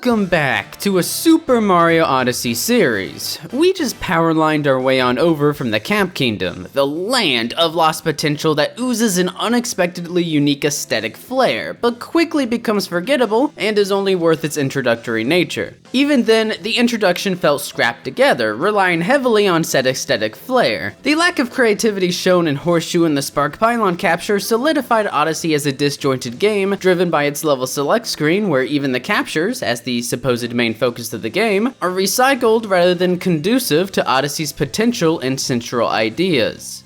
Welcome back to a Super Mario Odyssey series. We just powerlined our way on over from the Camp Kingdom, the land of lost potential that oozes an unexpectedly unique aesthetic flair, but quickly becomes forgettable and is only worth its introductory nature. Even then, the introduction felt scrapped together, relying heavily on said aesthetic flair. The lack of creativity shown in Horseshoe and the Spark Pylon capture solidified Odyssey as a disjointed game, driven by its level select screen where even the captures, as the supposed main focus of the game, are recycled rather than conducive to Odyssey's potential and central ideas.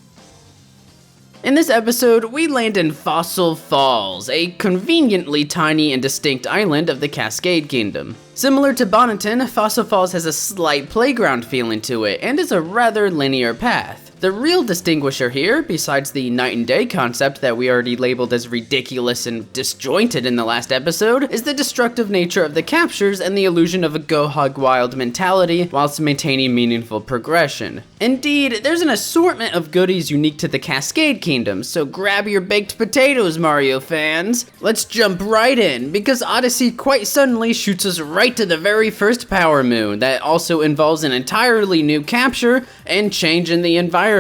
In this episode, we land in Fossil Falls, a conveniently tiny and distinct island of the Cascade Kingdom. Similar to Bonneton, Fossil Falls has a slight playground feeling to it, and is a rather linear path. The real distinguisher here, besides the night and day concept that we already labeled as ridiculous and disjointed in the last episode, is the destructive nature of the captures and the illusion of a go hog wild mentality whilst maintaining meaningful progression. Indeed, there's an assortment of goodies unique to the Cascade Kingdom, so grab your baked potatoes, Mario fans. Let's jump right in, because Odyssey quite suddenly shoots us right to the very first power moon that also involves an entirely new capture and change in the environment.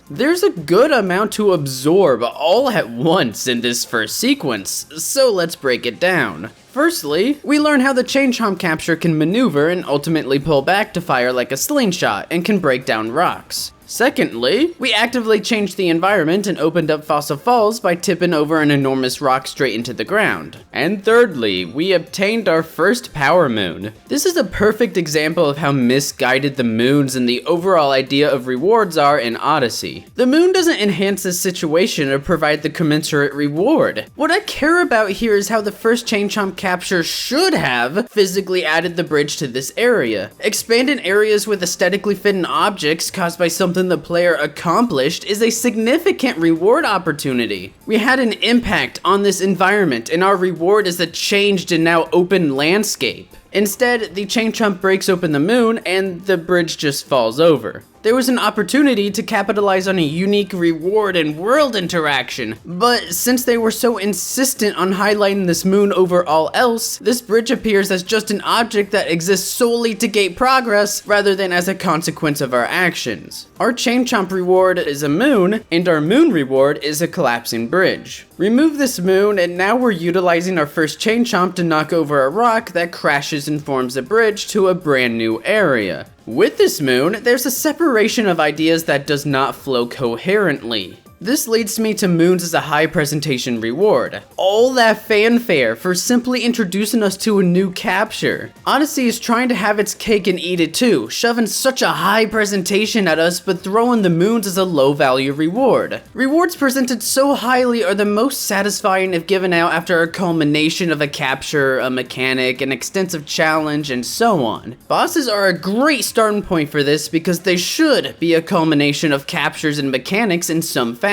There's a good amount to absorb all at once in this first sequence, so let's break it down. Firstly, we learn how the Chomps capture can maneuver and ultimately pull back to fire like a slingshot and can break down rocks. Secondly, we actively changed the environment and opened up Fossil Falls by tipping over an enormous rock straight into the ground. And thirdly, we obtained our first power moon. This is a perfect example of how misguided the moons and the overall idea of rewards are in Odyssey. The moon doesn't enhance the situation or provide the commensurate reward. What I care about here is how the first Chomps capture should have physically added the bridge to this area. Expanded areas with aesthetically fitting objects caused by something the player accomplished is a significant reward opportunity. We had an impact on this environment, and our reward is a changed and now open landscape. Instead, the Chomp breaks open the moon and the bridge just falls over. There was an opportunity to capitalize on a unique reward and world interaction, but since they were so insistent on highlighting this moon over all else, this bridge appears as just an object that exists solely to gate progress rather than as a consequence of our actions. Our Chomp reward is a moon, and our moon reward is a collapsing bridge. Remove this moon, and now we're utilizing our first Chomp to knock over a rock that crashes and forms a bridge to a brand new area. With this moon, there's a separation of ideas that does not flow coherently. This leads me to moons as a high presentation reward. All that fanfare for simply introducing us to a new capture. Odyssey is trying to have its cake and eat it too, shoving such a high presentation at us but throwing the moons as a low value reward. Rewards presented so highly are the most satisfying if given out after a culmination of a capture, a mechanic, an extensive challenge, and so on. Bosses are a great starting point for this because they should be a culmination of captures and mechanics in some fashion.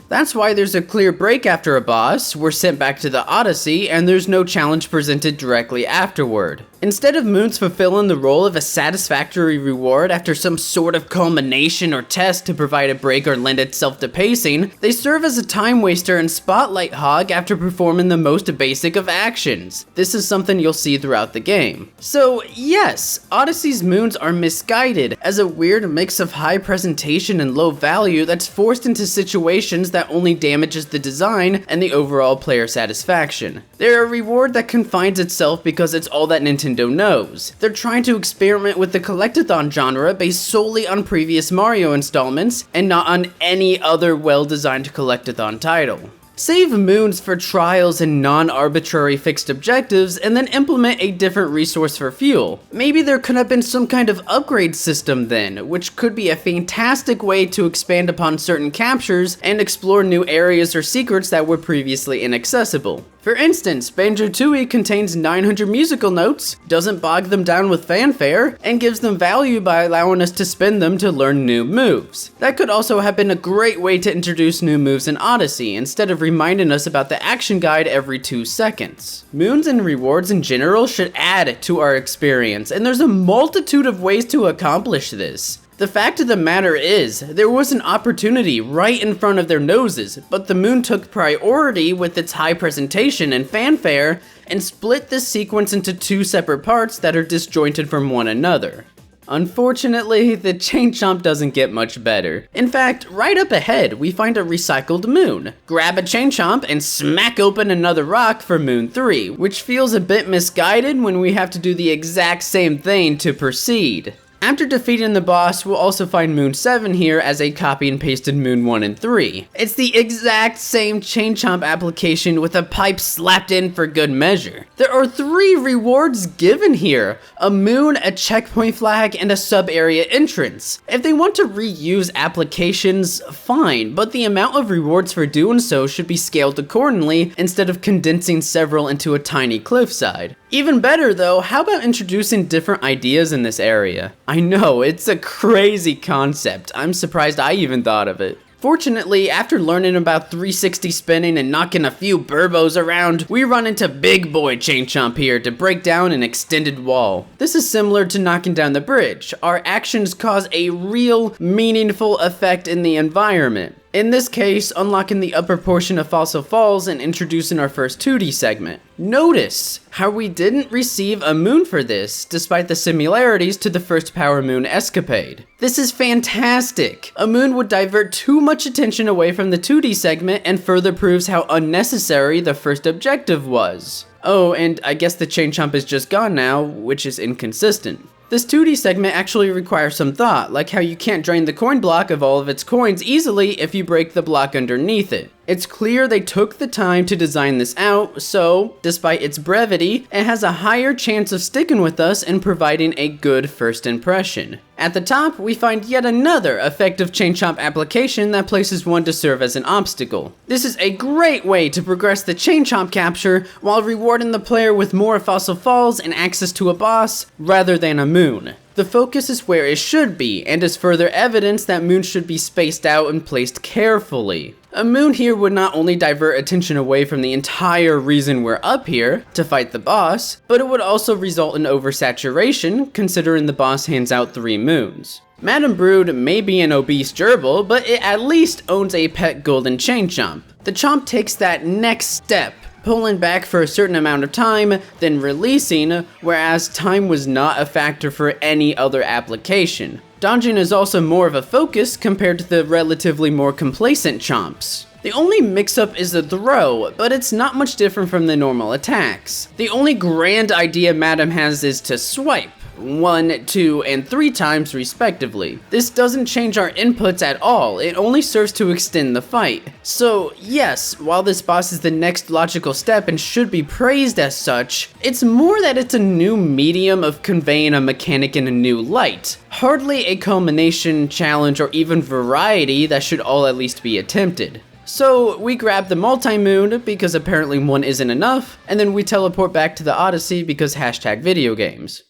That's why there's a clear break after a boss, we're sent back to the Odyssey, and there's no challenge presented directly afterward. Instead of moons fulfilling the role of a satisfactory reward after some sort of culmination or test to provide a break or lend itself to pacing, they serve as a time waster and spotlight hog after performing the most basic of actions. This is something you'll see throughout the game. So yes, Odyssey's moons are misguided as a weird mix of high presentation and low value that's forced into situations that only damages the design and the overall player satisfaction. They're a reward that confines itself because it's all that Nintendo knows. They're trying to experiment with the collectathon genre based solely on previous Mario installments and not on any other well-designed collectathon title. Save moons for trials and non-arbitrary fixed objectives, and then implement a different resource for fuel. Maybe there could have been some kind of upgrade system then, which could be a fantastic way to expand upon certain captures and explore new areas or secrets that were previously inaccessible. For instance, Banjo-Tooie contains 900 musical notes, doesn't bog them down with fanfare, and gives them value by allowing us to spend them to learn new moves. That could also have been a great way to introduce new moves in Odyssey, instead of reminding us about the action guide every 2 seconds. Moons and rewards in general should add to our experience, and there's a multitude of ways to accomplish this. The fact of the matter is, there was an opportunity right in front of their noses, but the moon took priority with its high presentation and fanfare and split this sequence into two separate parts that are disjointed from one another. Unfortunately, the Chain Chomp doesn't get much better. In fact, right up ahead, we find a recycled moon. Grab a Chain Chomp and smack open another rock for Moon 3, which feels a bit misguided when we have to do the exact same thing to proceed. After defeating the boss, we'll also find Moon 7 here as a copy and pasted Moon 1 and 3. It's the exact same Chain Chomp application with a pipe slapped in for good measure. There are 3 rewards given here: a moon, a checkpoint flag, and a sub-area entrance. If they want to reuse applications, fine, but the amount of rewards for doing so should be scaled accordingly instead of condensing several into a tiny cliffside. Even better though, how about introducing different ideas in this area? I know, it's a crazy concept. I'm surprised I even thought of it. Fortunately, after learning about 360 spinning and knocking a few burbos around, we run into Big Boy Chain Chomp here to break down an extended wall. This is similar to knocking down the bridge. Our actions cause a real, meaningful effect in the environment. In this case, unlocking the upper portion of Fossil Falls and introducing our first 2D segment. Notice how we didn't receive a moon for this, despite the similarities to the first Power Moon escapade. This is fantastic! A moon would divert too much attention away from the 2D segment and further proves how unnecessary the first objective was. Oh, and I guess the Chain Chomp is just gone now, which is inconsistent. This 2D segment actually requires some thought, like how you can't drain the coin block of all of its coins easily if you break the block underneath it. It's clear they took the time to design this out, so, despite its brevity, it has a higher chance of sticking with us and providing a good first impression. At the top, we find yet another effective Chain Chomp application that places one to serve as an obstacle. This is a great way to progress the Chain Chomp capture while rewarding the player with more Fossil Falls and access to a boss, rather than a moon. The focus is where it should be, and is further evidence that moons should be spaced out and placed carefully. A moon here would not only divert attention away from the entire reason we're up here, to fight the boss, but it would also result in oversaturation, considering the boss hands out 3 moons. Madame Broode may be an obese gerbil, but it at least owns a pet golden Chain Chomp. The Chomp takes that next step, pulling back for a certain amount of time, then releasing, whereas time was not a factor for any other application. Dodging is also more of a focus compared to the relatively more complacent Chomps. The only mix-up is the throw, but it's not much different from the normal attacks. The only grand idea Madame has is to swipe, 1, 2, and 3 times respectively. This doesn't change our inputs at all, it only serves to extend the fight. So yes, while this boss is the next logical step and should be praised as such, it's more that it's a new medium of conveying a mechanic in a new light. Hardly a culmination, challenge, or even variety that should all at least be attempted. So we grab the multi-moon because apparently one isn't enough, and then we teleport back to the Odyssey because hashtag video games.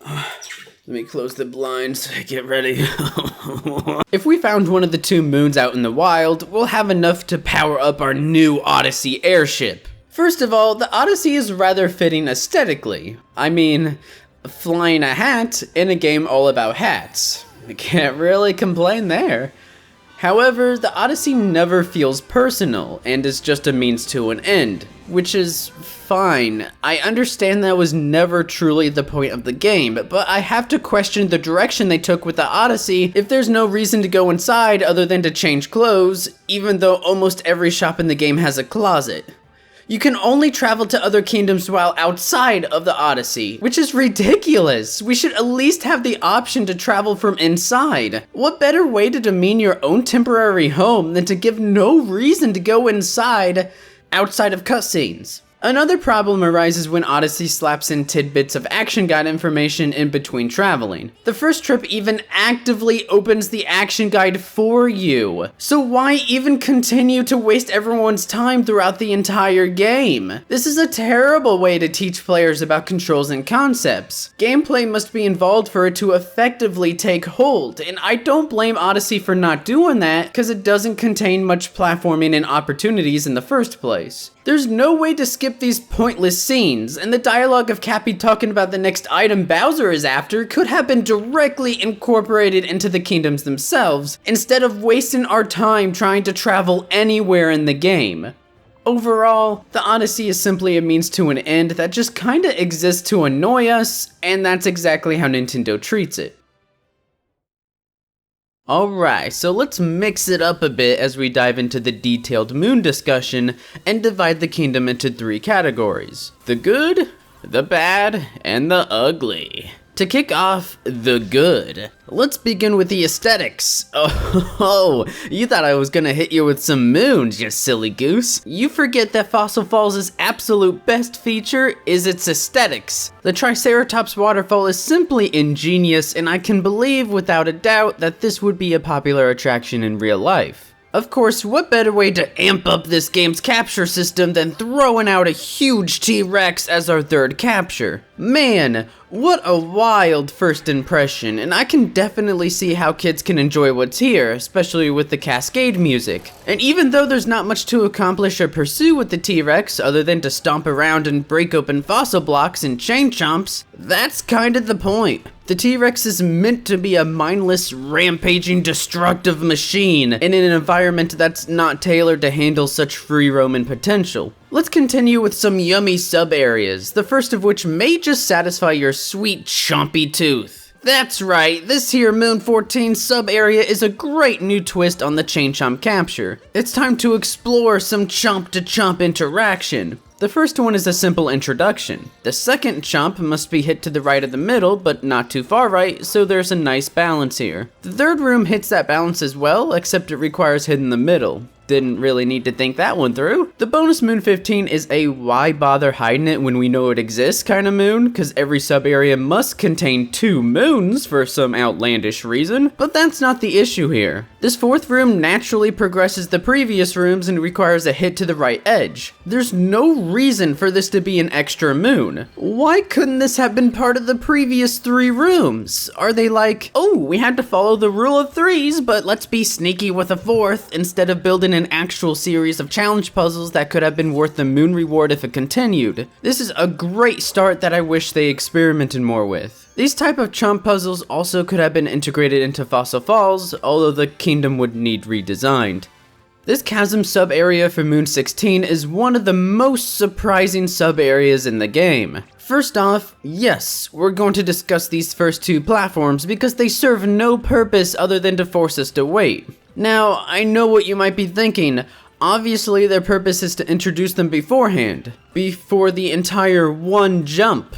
Let me close the blinds, get ready. If we found one of the 2 moons out in the wild, we'll have enough to power up our new Odyssey airship. First of all, the Odyssey is rather fitting aesthetically. I mean, flying a hat in a game all about hats. I can't really complain there. However, the Odyssey never feels personal and is just a means to an end, which is fine. I understand that was never truly the point of the game, but I have to question the direction they took with the Odyssey if there's no reason to go inside other than to change clothes, even though almost every shop in the game has a closet. You can only travel to other kingdoms while outside of the Odyssey, which is ridiculous. We should at least have the option to travel from inside. What better way to demean your own temporary home than to give no reason to go inside outside of cutscenes? Another problem arises when Odyssey slaps in tidbits of action guide information in between traveling. The first trip even actively opens the action guide for you. So why even continue to waste everyone's time throughout the entire game? This is a terrible way to teach players about controls and concepts. Gameplay must be involved for it to effectively take hold, and I don't blame Odyssey for not doing that, because it doesn't contain much platforming and opportunities in the first place. There's no way to skip these pointless scenes, and the dialogue of Cappy talking about the next item Bowser is after could have been directly incorporated into the kingdoms themselves, instead of wasting our time trying to travel anywhere in the game. Overall, the Odyssey is simply a means to an end that just kinda exists to annoy us, and that's exactly how Nintendo treats it. Alright, so let's mix it up a bit as we dive into the detailed Moon discussion and divide the kingdom into 3 categories: the good, the bad, and the ugly. To kick off, the good. Let's begin with the aesthetics. Oh, you thought I was gonna hit you with some moons, you silly goose. You forget that Fossil Falls' absolute best feature is its aesthetics. The Triceratops waterfall is simply ingenious, and I can believe without a doubt that this would be a popular attraction in real life. Of course, what better way to amp up this game's capture system than throwing out a huge T-Rex as our third capture? Man, what a wild first impression, and I can definitely see how kids can enjoy what's here, especially with the Cascade music. And even though there's not much to accomplish or pursue with the T-Rex other than to stomp around and break open fossil blocks and chain chomps, that's kind of the point. The T-Rex is meant to be a mindless, rampaging, destructive machine in an environment that's not tailored to handle such free roaming potential. Let's continue with some yummy sub-areas, the first of which may just satisfy your sweet chompy tooth. That's right, this here Moon 14 sub-area is a great new twist on the Chain Chomp capture. It's time to explore some chomp-to-chomp interaction. The first one is a simple introduction. The second chomp must be hit to the right of the middle, but not too far right, so there's a nice balance here. The third room hits that balance as well, except it requires hitting the middle. Didn't really need to think that one through. The bonus Moon 15 is a why bother hiding it when we know it exists kind of moon, cause every sub area must contain 2 moons for some outlandish reason, but that's not the issue here. This fourth room naturally progresses the previous rooms and requires a hit to the right edge. There's no reason for this to be an extra moon. Why couldn't this have been part of the previous 3 rooms? Are they like, oh, we had to follow the rule of 3s, but let's be sneaky with a 4th instead of building an actual series of challenge puzzles that could have been worth the moon reward if it continued? This is a great start that I wish they experimented more with. These type of chomp puzzles also could have been integrated into Fossil Falls, although the kingdom would need redesigned. This chasm sub-area for Moon 16 is one of the most surprising sub-areas in the game. First off, yes, we're going to discuss these first 2 platforms because they serve no purpose other than to force us to wait. Now, I know what you might be thinking. Obviously, their purpose is to introduce them beforehand, before the entire one jump.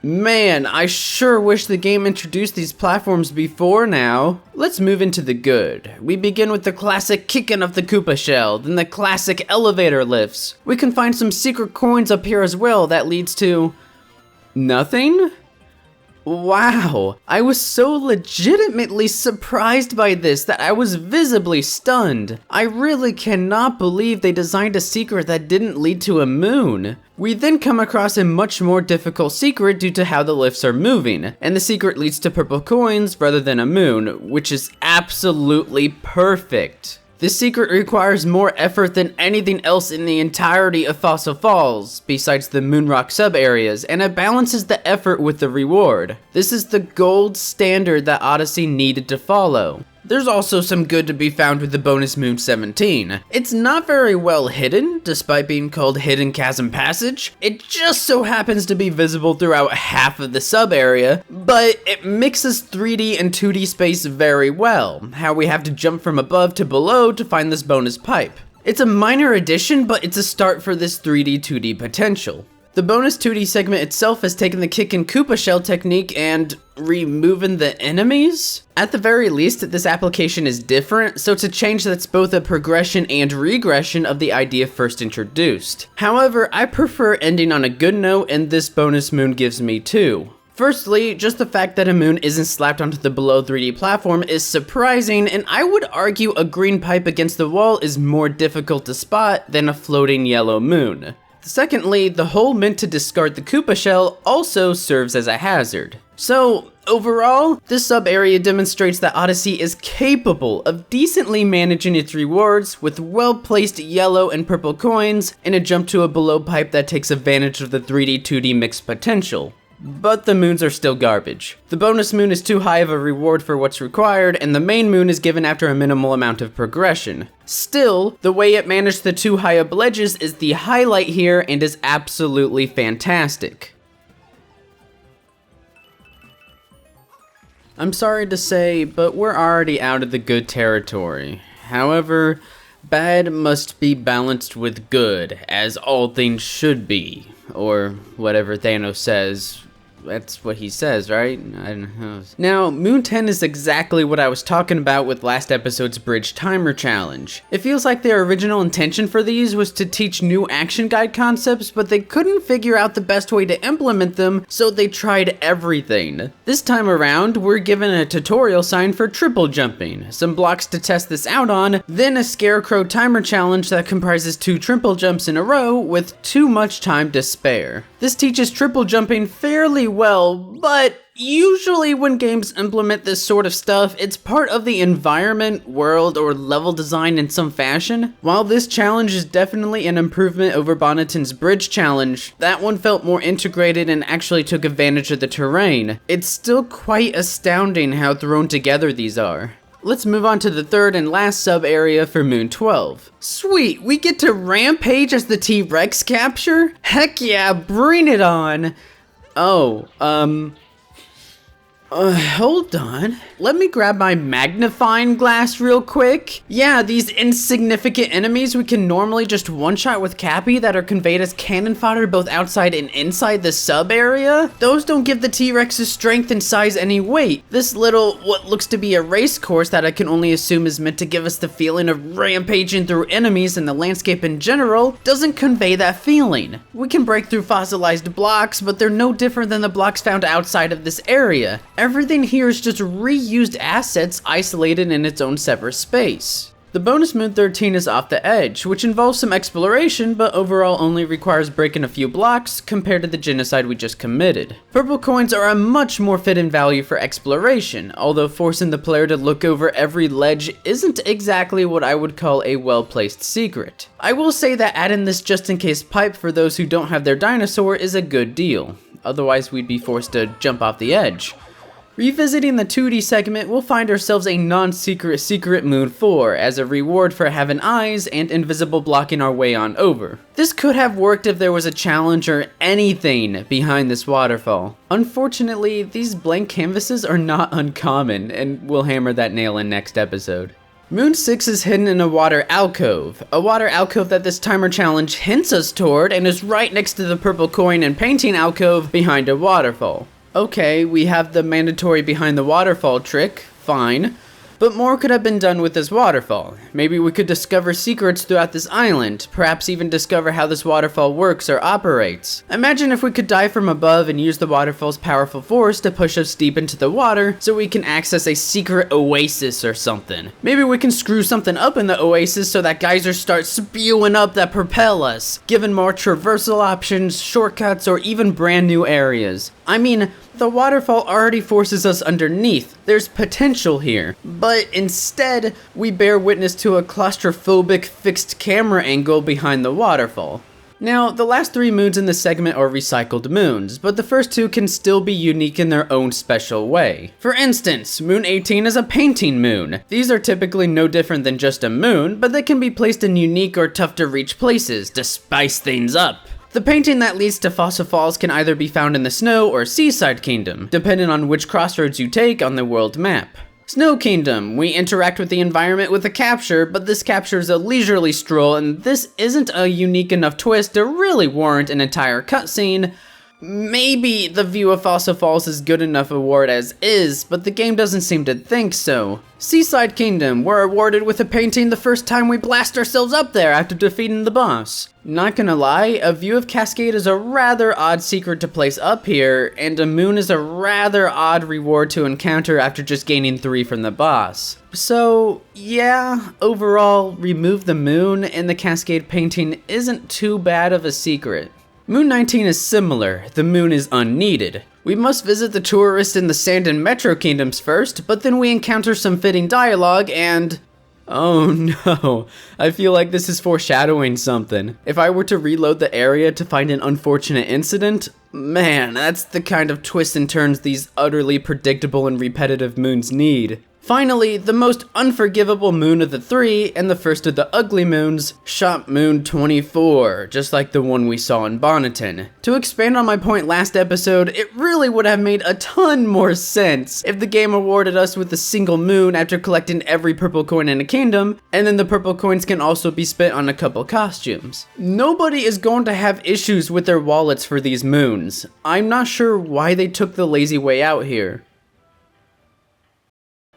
Man, I sure wish the game introduced these platforms before now. Let's move into the good. We begin with the classic kicking of the Koopa shell, then the classic elevator lifts. We can find some secret coins up here as well that leads to nothing? Wow, I was so legitimately surprised by this that I was visibly stunned. I really cannot believe they designed a secret that didn't lead to a moon. We then come across a much more difficult secret due to how the lifts are moving, and the secret leads to purple coins rather than a moon, which is absolutely perfect. This secret requires more effort than anything else in the entirety of Fossil Falls, besides the Moonrock sub-areas, and it balances the effort with the reward. This is the gold standard that Odyssey needed to follow. There's also some good to be found with the bonus Moon 17. It's not very well hidden, despite being called Hidden Chasm Passage. It just so happens to be visible throughout half of the sub-area, but it mixes 3D and 2D space very well, how we have to jump from above to below to find this bonus pipe. It's a minor addition, but it's a start for this 3D 2D potential. The bonus 2D segment itself has taken the kick and Koopa shell technique and removing the enemies? At the very least, this application is different, so it's a change that's both a progression and regression of the idea first introduced. However, I prefer ending on a good note, and this bonus moon gives me 2. Firstly, just the fact that a moon isn't slapped onto the below 3D platform is surprising, and I would argue a green pipe against the wall is more difficult to spot than a floating yellow moon. Secondly, the hole meant to discard the Koopa shell also serves as a hazard. So, Overall, this sub-area demonstrates that Odyssey is capable of decently managing its rewards with well-placed yellow and purple coins and a jump to a below pipe that takes advantage of the 3D 2D mixed potential. But the moons are still garbage. The bonus moon is too high of a reward for what's required, and the main moon is given after a minimal amount of progression. Still, the way it managed the too high up ledges is the highlight here and is absolutely fantastic. I'm sorry to say, but we're already out of the good territory. However, bad must be balanced with good, as all things should be. Or whatever Thanos says. That's what he says, right? I don't know. Now, Moon 10 is exactly what I was talking about with last episode's Bridge Timer Challenge. It feels like their original intention for these was to teach new action guide concepts, but they couldn't figure out the best way to implement them, so they tried everything. This time around, we're given a tutorial sign for triple jumping, some blocks to test this out on, then a Scarecrow Timer Challenge that comprises 2 triple jumps in a row with too much time to spare. This teaches triple jumping fairly well, but usually when games implement this sort of stuff, it's part of the environment, world, or level design in some fashion. While this challenge is definitely an improvement over Bonneton's Bridge Challenge, that one felt more integrated and actually took advantage of the terrain. It's still quite astounding how thrown together these are. Let's move on to the third and last sub-area for Moon 12. Sweet, we get to rampage as the T-Rex capture? Heck yeah, bring it on! Oh, hold on. Let me grab my magnifying glass real quick. Yeah, these insignificant enemies we can normally just one-shot with Cappy that are conveyed as cannon fodder both outside and inside the sub-area. Those don't give the T-Rex's strength and size any weight. This little, what looks to be a race course that I can only assume is meant to give us the feeling of rampaging through enemies and the landscape in general, doesn't convey that feeling. We can break through fossilized blocks, but they're no different than the blocks found outside of this area. Everything here is just reused assets isolated in its own separate space. The bonus Moon 13 is Off the Edge, which involves some exploration, but overall only requires breaking a few blocks compared to the genocide we just committed. Purple coins are a much more fit-in value for exploration, although forcing the player to look over every ledge isn't exactly what I would call a well-placed secret. I will say that adding this just-in-case pipe for those who don't have their dinosaur is a good deal, otherwise we'd be forced to jump off the edge. Revisiting the 2D segment, we'll find ourselves a non-secret secret Moon 4 as a reward for having eyes and invisible blocking our way on over. This could have worked if there was a challenge or anything behind this waterfall. Unfortunately, these blank canvases are not uncommon, and we'll hammer that nail in next episode. Moon 6 is hidden in a water alcove that this timer challenge hints us toward and is right next to the purple coin and painting alcove behind a waterfall. Okay, we have the mandatory behind the waterfall trick, fine, but more could have been done with this waterfall. Maybe we could discover secrets throughout this island, perhaps even discover how this waterfall works or operates. Imagine if we could dive from above and use the waterfall's powerful force to push us deep into the water so we can access a secret oasis or something. Maybe we can screw something up in the oasis so that geysers start spewing up that propel us, given more traversal options, shortcuts, or even brand new areas. I mean, the waterfall already forces us underneath. There's potential here. But instead, we bear witness to a claustrophobic fixed camera angle behind the waterfall. Now, the last 3 moons in this segment are recycled moons, but the first 2 can still be unique in their own special way. For instance, Moon 18 is a painting moon. These are typically no different than just a moon, but they can be placed in unique or tough to reach places to spice things up. The painting that leads to Fossil Falls can either be found in the Snow or Seaside Kingdom, depending on which crossroads you take on the world map. Snow Kingdom, we interact with the environment with a capture, but this capture is a leisurely stroll, and this isn't a unique enough twist to really warrant an entire cutscene. Maybe the view of Fossil Falls is good enough award as is, but the game doesn't seem to think so. Seaside Kingdom, we're awarded with a painting the first time we blast ourselves up there after defeating the boss. Not gonna lie, a view of Cascade is a rather odd secret to place up here, and a moon is a rather odd reward to encounter after just gaining 3 from the boss. So, yeah, overall, remove the moon and the Cascade painting isn't too bad of a secret. Moon 19 is similar, the moon is unneeded. We must visit the tourist in the Sand and Metro Kingdoms first, but then we encounter some fitting dialogue and... Oh no, I feel like this is foreshadowing something. If I were to reload the area to find an unfortunate incident, man, that's the kind of twists and turns these utterly predictable and repetitive moons need. Finally, the most unforgivable moon of the three, and the first of the ugly moons, Shop Moon 24, just like the one we saw in Bonneton. To expand on my point last episode, it really would have made a ton more sense if the game awarded us with a single moon after collecting every purple coin in a kingdom, and then the purple coins can also be spent on a couple costumes. Nobody is going to have issues with their wallets for these moons. I'm not sure why they took the lazy way out here.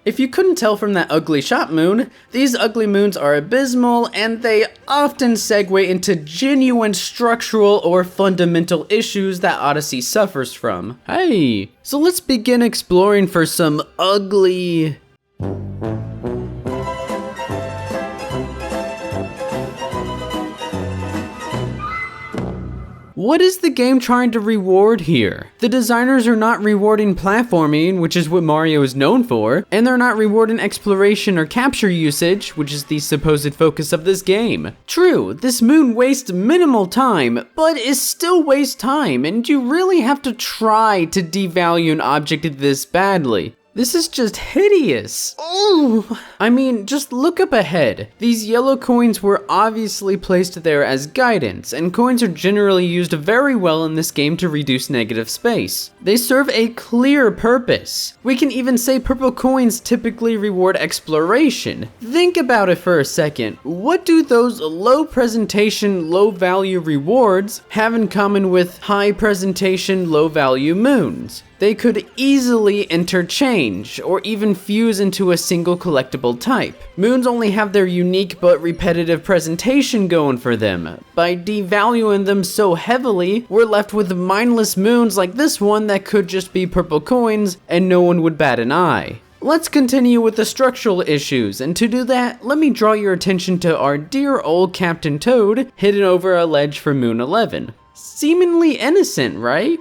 If you couldn't tell from that ugly shop moon, these ugly moons are abysmal and they often segue into genuine structural or fundamental issues that Odyssey suffers from. Hey, so let's begin exploring for some ugly... What is the game trying to reward here? The designers are not rewarding platforming, which is what Mario is known for, and they're not rewarding exploration or capture usage, which is the supposed focus of this game. True, this moon wastes minimal time, but it still wastes time, and you really have to try to devalue an object this badly. This is just hideous. Ooh. I mean, just look up ahead. These yellow coins were obviously placed there as guidance, and coins are generally used very well in this game to reduce negative space. They serve a clear purpose. We can even say purple coins typically reward exploration. Think about it for a second. What do those low presentation, low value rewards have in common with high presentation, low value moons? They could easily interchange, or even fuse into a single collectible type. Moons only have their unique but repetitive presentation going for them. By devaluing them so heavily, we're left with mindless moons like this one that could just be purple coins, and no one would bat an eye. Let's continue with the structural issues, and to do that, let me draw your attention to our dear old Captain Toad hidden over a ledge for Moon 11. Seemingly innocent, right?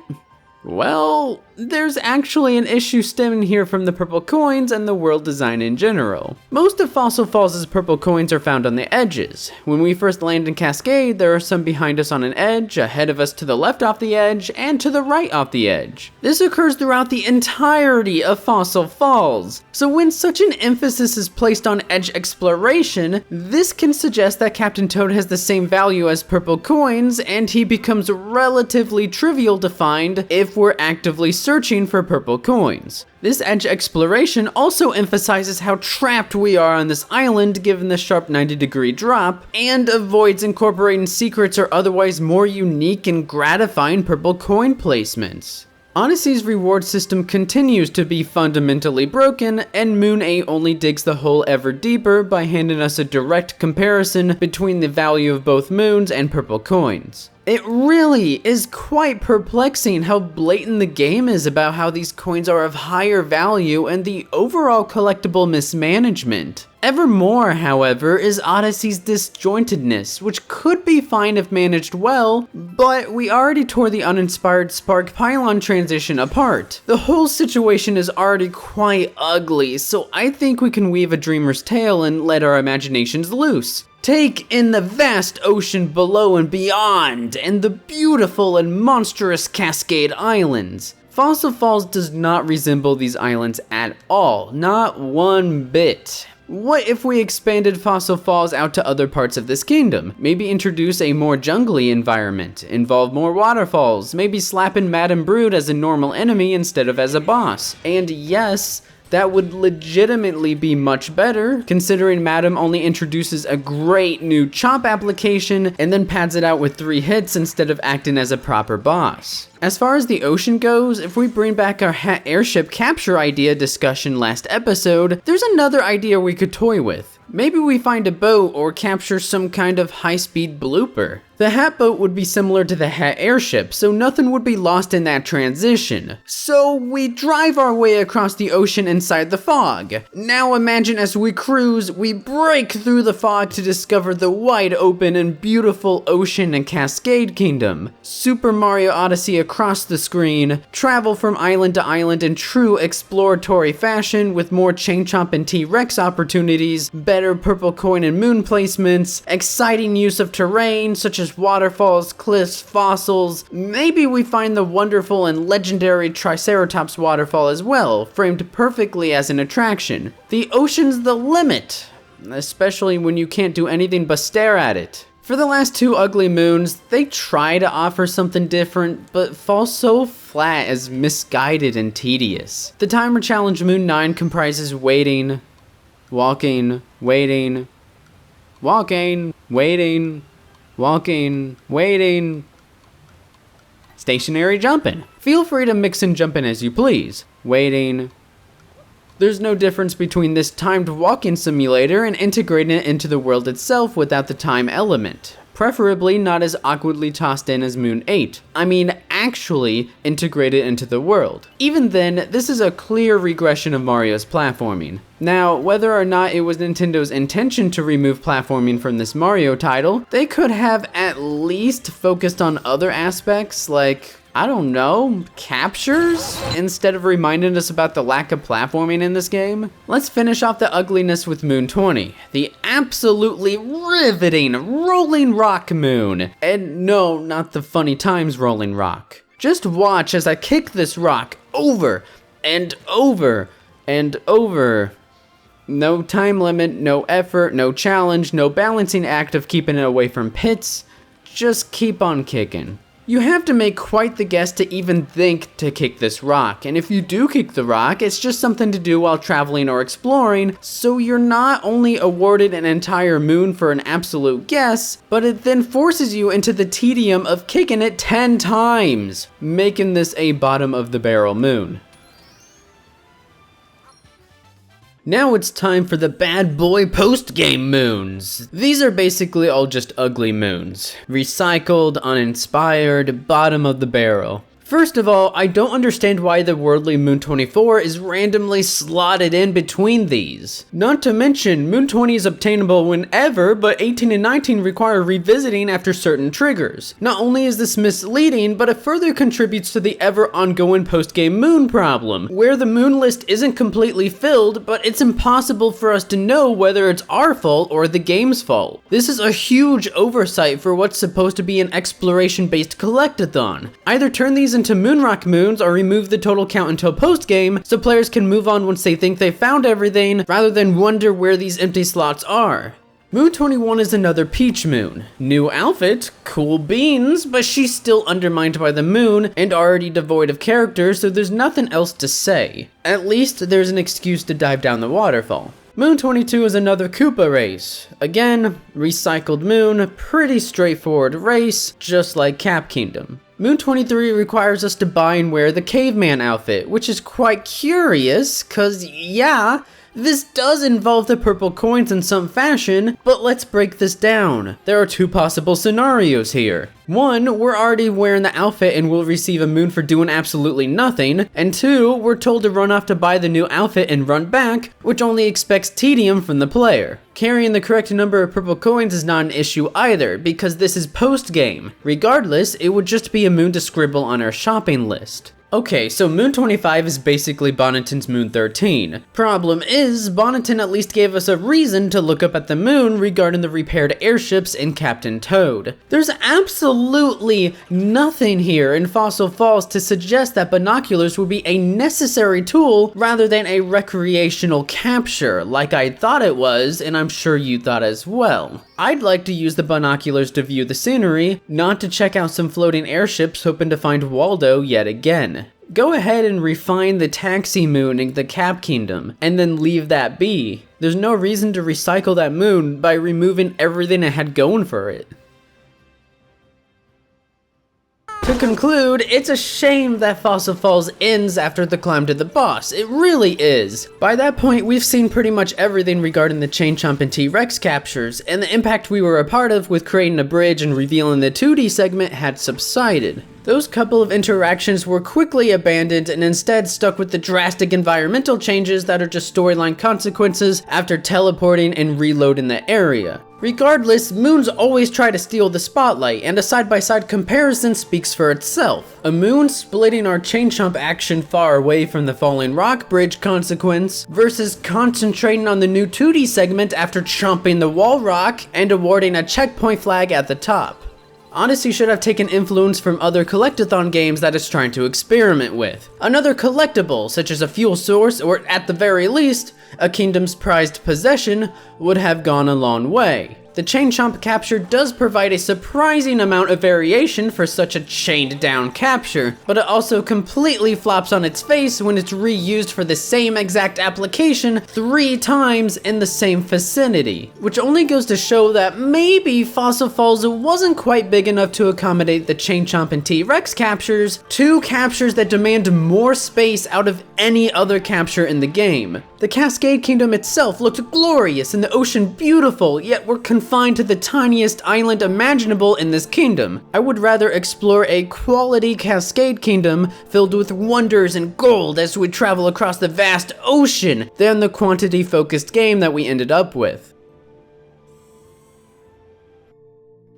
Well, there's actually an issue stemming here from the purple coins and the world design in general. Most of Fossil Falls' purple coins are found on the edges. When we first land in Cascade, there are some behind us on an edge, ahead of us to the left off the edge, and to the right off the edge. This occurs throughout the entirety of Fossil Falls. So when such an emphasis is placed on edge exploration, this can suggest that Captain Toad has the same value as purple coins, and he becomes relatively trivial to find if we're actively searching for purple coins. This edge exploration also emphasizes how trapped we are on this island given the sharp 90-degree drop, and avoids incorporating secrets or otherwise more unique and gratifying purple coin placements. Odyssey's reward system continues to be fundamentally broken, and Moon 8 only digs the hole ever deeper by handing us a direct comparison between the value of both moons and purple coins. It really is quite perplexing how blatant the game is about how these coins are of higher value and the overall collectible mismanagement. Ever more, however, is Odyssey's disjointedness, which could be fine if managed well, but we already tore the uninspired Spark Pylon transition apart. The whole situation is already quite ugly, so I think we can weave a dreamer's tale and let our imaginations loose. Take in the vast ocean below and beyond, and the beautiful and monstrous Cascade Islands. Fossil Falls does not resemble these islands at all, not one bit. What if we expanded Fossil Falls out to other parts of this kingdom? Maybe introduce a more jungly environment, involve more waterfalls, maybe slap in Madame Broode as a normal enemy instead of as a boss. And yes, that would legitimately be much better, considering Madame only introduces a great new chop application and then pads it out with 3 hits instead of acting as a proper boss. As far as the ocean goes, if we bring back our airship capture idea discussion last episode, there's another idea we could toy with. Maybe we find a boat or capture some kind of high-speed blooper. The Hat Boat would be similar to the Hat Airship, so nothing would be lost in that transition. So we drive our way across the ocean inside the fog. Now imagine as we cruise, we break through the fog to discover the wide open and beautiful ocean and Cascade Kingdom. Super Mario Odyssey across the screen, travel from island to island in true exploratory fashion with more Chain Chomp and T-Rex opportunities, better purple coin and moon placements, exciting use of terrain such as waterfalls, cliffs, fossils. Maybe we find the wonderful and legendary Triceratops waterfall as well, framed perfectly as an attraction. The ocean's the limit, especially when you can't do anything but stare at it. For the last two Ugly Moons, they try to offer something different, but fall so flat as misguided and tedious. The Timer Challenge Moon 9 comprises waiting, walking, waiting, walking, waiting, walking, waiting, stationary jumping. Feel free to mix and jump in as you please. Waiting. There's no difference between this timed walking simulator and integrating it into the world itself without the time element. Preferably not as awkwardly tossed in as Moon 8. I mean, actually integrate it into the world. Even then, this is a clear regression of Mario's platforming. Now, whether or not it was Nintendo's intention to remove platforming from this Mario title, they could have at least focused on other aspects like, I don't know, captures? Instead of reminding us about the lack of platforming in this game? Let's finish off the ugliness with Moon 20, the absolutely riveting Rolling Rock Moon. And no, not the Funny Times Rolling Rock. Just watch as I kick this rock over and over and over. No time limit, no effort, no challenge, no balancing act of keeping it away from pits. Just keep on kicking. You have to make quite the guess to even think to kick this rock, and if you do kick the rock, it's just something to do while traveling or exploring, so you're not only awarded an entire moon for an absolute guess, but it then forces you into the tedium of kicking it 10 times, making this a bottom of the barrel moon. Now it's time for the bad boy post-game moons. These are basically all just ugly moons. Recycled, uninspired, bottom of the barrel. First of all, I don't understand why the worldly Moon 24 is randomly slotted in between these. Not to mention, Moon 20 is obtainable whenever, but 18 and 19 require revisiting after certain triggers. Not only is this misleading, but it further contributes to the ever ongoing post-game moon problem, where the moon list isn't completely filled, but it's impossible for us to know whether it's our fault or the game's fault. This is a huge oversight for what's supposed to be an exploration-based collectathon. Either turn these into Moonrock Moons or remove the total count until post-game so players can move on once they think they found everything rather than wonder where these empty slots are. Moon 21 is another Peach Moon. New outfit, cool beans, but she's still undermined by the moon and already devoid of character, so there's nothing else to say. At least there's an excuse to dive down the waterfall. Moon 22 is another Koopa race. Again, recycled moon, pretty straightforward race, just like Cap Kingdom. Moon 23 requires us to buy and wear the caveman outfit, which is quite curious, cause yeah, this does involve the purple coins in some fashion, but let's break this down. There are two possible scenarios here. One, we're already wearing the outfit and we'll receive a moon for doing absolutely nothing, and two, we're told to run off to buy the new outfit and run back, which only expects tedium from the player. Carrying the correct number of purple coins is not an issue either, because this is post-game. Regardless, it would just be a moon to scribble on our shopping list. Okay, so Moon 25 is basically Bonneton's Moon 13. Problem is, Bonneton at least gave us a reason to look up at the moon regarding the repaired airships and Captain Toad. There's absolutely nothing here in Fossil Falls to suggest that binoculars would be a necessary tool rather than a recreational capture, like I thought it was, and I'm sure you thought as well. I'd like to use the binoculars to view the scenery, not to check out some floating airships hoping to find Waldo yet again. Go ahead and refine the taxi moon in the Cap Kingdom, and then leave that be. There's no reason to recycle that moon by removing everything it had going for it. To conclude, it's a shame that Fossil Falls ends after the climb to the boss. It really is. By that point, we've seen pretty much everything regarding the Chain Chomp and T-Rex captures, and the impact we were a part of with creating a bridge and revealing the 2D segment had subsided. Those couple of interactions were quickly abandoned and instead stuck with the drastic environmental changes that are just storyline consequences after teleporting and reloading the area. Regardless, moons always try to steal the spotlight, and a side-by-side comparison speaks for itself. A moon splitting our Chain Chomp action far away from the falling rock bridge consequence, versus concentrating on the new 2D segment after chomping the wall rock and awarding a checkpoint flag at the top. Odyssey should have taken influence from other collectathon games that it's trying to experiment with. Another collectible, such as a fuel source, or at the very least, a kingdom's prized possession, would have gone a long way. The Chain Chomp capture does provide a surprising amount of variation for such a chained down capture, but it also completely flops on its face when it's reused for the same exact application 3 times in the same vicinity, which only goes to show that maybe Fossil Falls wasn't quite big enough to accommodate the Chain Chomp and T-Rex captures, 2 captures that demand more space out of any other capture in the game. The Cascade Kingdom itself looked glorious and the ocean beautiful, yet we're confined to the tiniest island imaginable in this kingdom. I would rather explore a quality Cascade Kingdom filled with wonders and gold as we travel across the vast ocean than the quantity-focused game that we ended up with.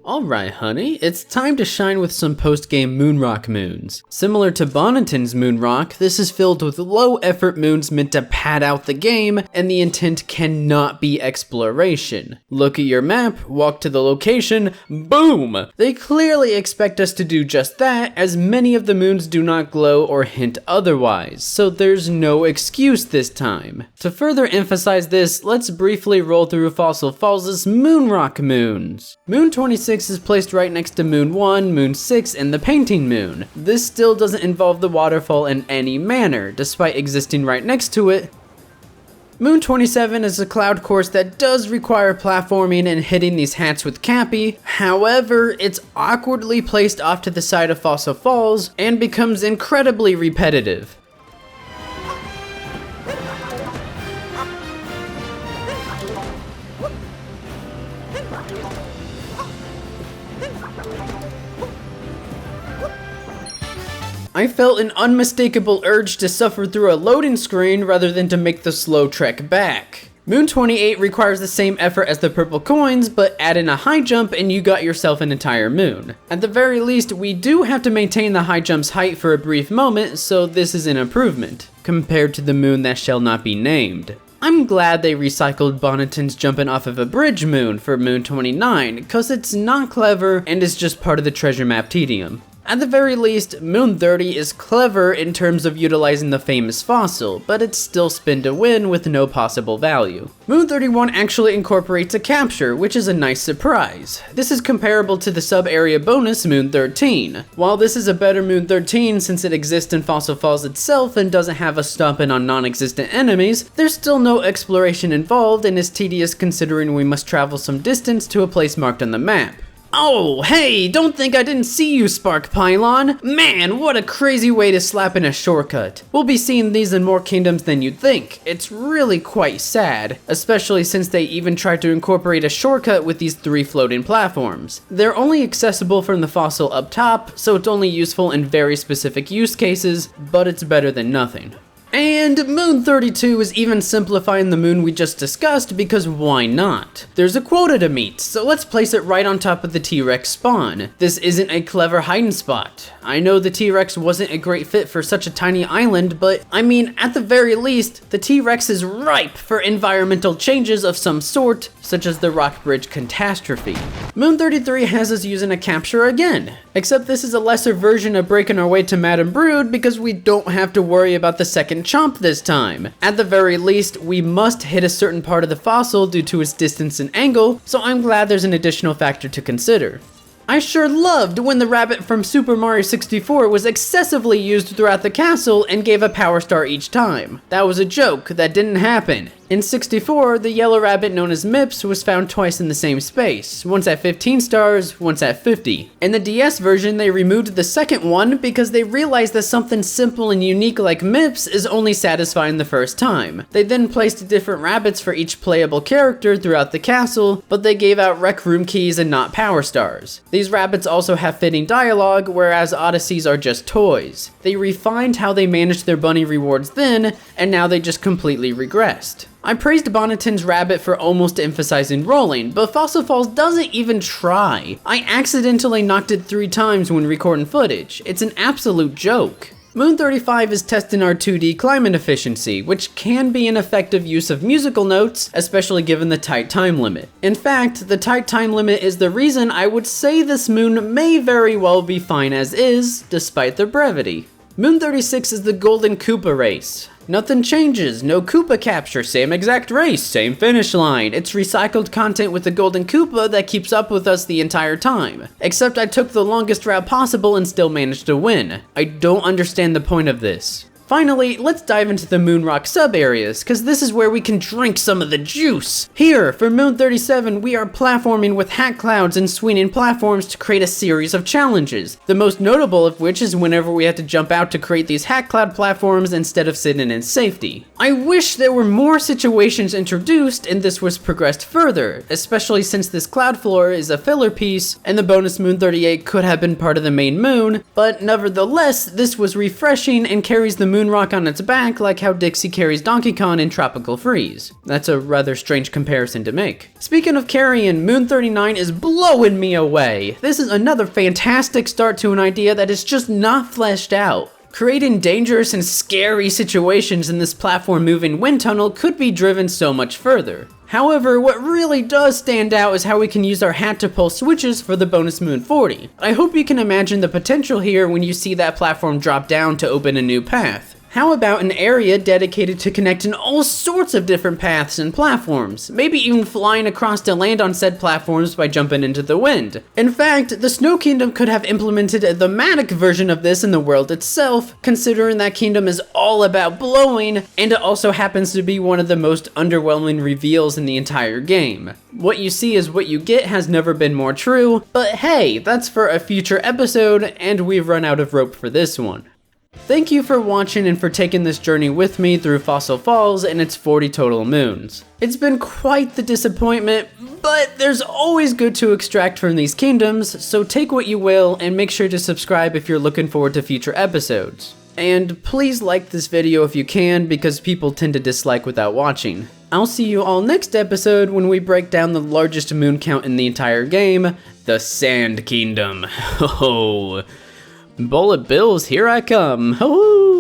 Alright honey, it's time to shine with some post-game Moonrock moons. Similar to Bonneton's Moonrock, this is filled with low-effort moons meant to pad out the game, and the intent cannot be exploration. Look at your map, walk to the location, boom! They clearly expect us to do just that, as many of the moons do not glow or hint otherwise, so there's no excuse this time. To further emphasize this, let's briefly roll through Fossil Falls' Moonrock moons. Moon 26 is placed right next to Moon 1, Moon 6, and the Painting Moon. This still doesn't involve the waterfall in any manner, despite existing right next to it. Moon 27 is a cloud course that does require platforming and hitting these hats with Cappy, however, it's awkwardly placed off to the side of Fossil Falls and becomes incredibly repetitive. I felt an unmistakable urge to suffer through a loading screen rather than to make the slow trek back. Moon 28 requires the same effort as the purple coins, but add in a high jump and you got yourself an entire moon. At the very least, we do have to maintain the high jump's height for a brief moment, so this is an improvement, compared to the moon that shall not be named. I'm glad they recycled Bonneton's jumping off of a bridge moon for Moon 29, cause it's not clever and is just part of the treasure map tedium. At the very least, Moon 30 is clever in terms of utilizing the famous fossil, but it's still spin to win with no possible value. Moon 31 actually incorporates a capture, which is a nice surprise. This is comparable to the sub-area bonus Moon 13. While this is a better Moon 13 since it exists in Fossil Falls itself and doesn't have us stomping on non-existent enemies, there's still no exploration involved and is tedious considering we must travel some distance to a place marked on the map. Oh, hey, don't think I didn't see you, Spark Pylon. Man, what a crazy way to slap in a shortcut. We'll be seeing these in more kingdoms than you'd think. It's really quite sad, especially since they even tried to incorporate a shortcut with these 3 floating platforms. They're only accessible from the fossil up top, so it's only useful in very specific use cases, but it's better than nothing. And Moon 32 is even simplifying the moon we just discussed because why not? There's a quota to meet, so let's place it right on top of the T-Rex spawn. This isn't a clever hiding spot. I know the T-Rex wasn't a great fit for such a tiny island, but I mean, at the very least, the T-Rex is ripe for environmental changes of some sort, such as the rock bridge catastrophe. Moon 33 has us using a capture again, except this is a lesser version of breaking our way to Madame Broode because we don't have to worry about the second Chomp this time. At the very least, we must hit a certain part of the fossil due to its distance and angle, so I'm glad there's an additional factor to consider. I sure loved when the rabbit from Super Mario 64 was excessively used throughout the castle and gave a power star each time. That was a joke, that didn't happen. In 64, the yellow rabbit known as Mips was found twice in the same space, once at 15 stars, once at 50. In the DS version, they removed the second one because they realized that something simple and unique like Mips is only satisfying the first time. They then placed different rabbits for each playable character throughout the castle, but they gave out rec room keys and not power stars. These rabbits also have fitting dialogue, whereas Odysseys are just toys. They refined how they managed their bunny rewards then, and now they just completely regressed. I praised Bonneton's rabbit for almost emphasizing rolling, but Fossil Falls doesn't even try. I accidentally knocked it 3 times when recording footage. It's an absolute joke. Moon 35 is testing our 2D climate efficiency, which can be an effective use of musical notes, especially given the tight time limit. In fact, the tight time limit is the reason I would say this moon may very well be fine as is, despite the brevity. Moon 36 is the Golden Koopa race. Nothing changes, no Koopa capture, same exact race, same finish line. It's recycled content with the Golden Koopa that keeps up with us the entire time. Except I took the longest route possible and still managed to win. I don't understand the point of this. Finally, let's dive into the Moonrock sub-areas, cause this is where we can drink some of the juice. Here, for Moon 37, we are platforming with hat clouds and swinging platforms to create a series of challenges. The most notable of which is whenever we had to jump out to create these hat cloud platforms instead of sitting in safety. I wish there were more situations introduced and this was progressed further, especially since this cloud floor is a filler piece and the bonus Moon 38 could have been part of the main moon, but nevertheless, this was refreshing and carries the Moonrock on its back like how Dixie carries Donkey Kong in Tropical Freeze. That's a rather strange comparison to make. Speaking of carrying, Moon 39 is blowing me away. This is another fantastic start to an idea that is just not fleshed out. Creating dangerous and scary situations in this platform moving wind tunnel could be driven so much further. However, what really does stand out is how we can use our hat to pull switches for the bonus Moon 40. I hope you can imagine the potential here when you see that platform drop down to open a new path. How about an area dedicated to connecting all sorts of different paths and platforms, maybe even flying across to land on said platforms by jumping into the wind? In fact, the Snow Kingdom could have implemented a thematic version of this in the world itself, considering that kingdom is all about blowing, and it also happens to be one of the most underwhelming reveals in the entire game. What you see is what you get has never been more true, but hey, that's for a future episode, and we've run out of rope for this one. Thank you for watching and for taking this journey with me through Fossil Falls and its 40 total moons. It's been quite the disappointment, but there's always good to extract from these kingdoms, so take what you will and make sure to subscribe if you're looking forward to future episodes. And please like this video if you can, because people tend to dislike without watching. I'll see you all next episode when we break down the largest moon count in the entire game, the Sand Kingdom. Oh. Bullet bills, here I come. Ho-hoo!